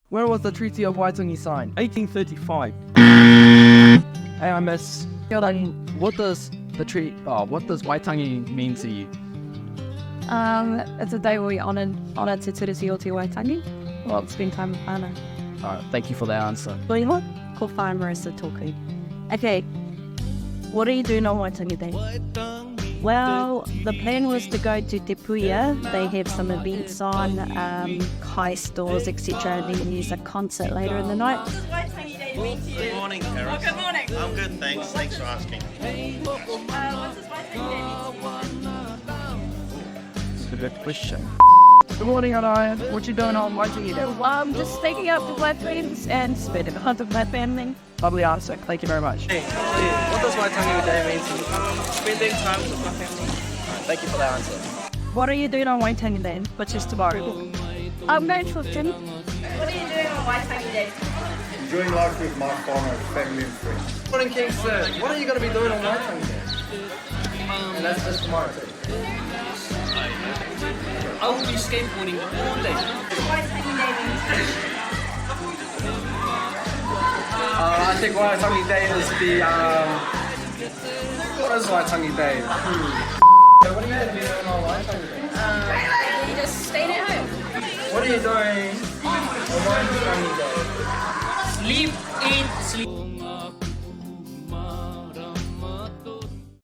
When was the Treaty of Waitangi signed? 1835. Hey, I miss. What does Waitangi mean to you? It's a day where we honour Te Turisi o Te Waitangi. Well, spend time with whānau. Alright, thank you for that answer. Koinga, ko whae marisa tōku. Okay, what are you doing on Waitangi Day? Well, the plan was to go to Te Puia. They have some events on, high stores, etc. And then there's a concert later in the night. Good morning, Paris. Good morning. I'm good, thanks. Thanks for asking. What's this Waitangi That's a good question. Good morning, Anaya. What you doing on Waitangi Day? I'm just taking up with my friends and spending a lot of my family. Lovely answer. Thank you very much. Hey, what does Waitangi Day mean to you? Spending time with my family. Thank you for that answer. What are you doing on Waitangi Day, which is tomorrow? I'm going to a gym. What are you doing on Waitangi Day? Enjoying life with my whānau, family and friends. Good morning, Kingston. What are you going to be doing on Waitangi Day? And that's just tomorrow too. I will be skateboarding all day. Waitangi Day means I think Waitangi Day is the, what is Waitangi Day? So what are you going to be doing on Waitangi Day? you just staying at home. What are you doing on Waitangi Day? Sleep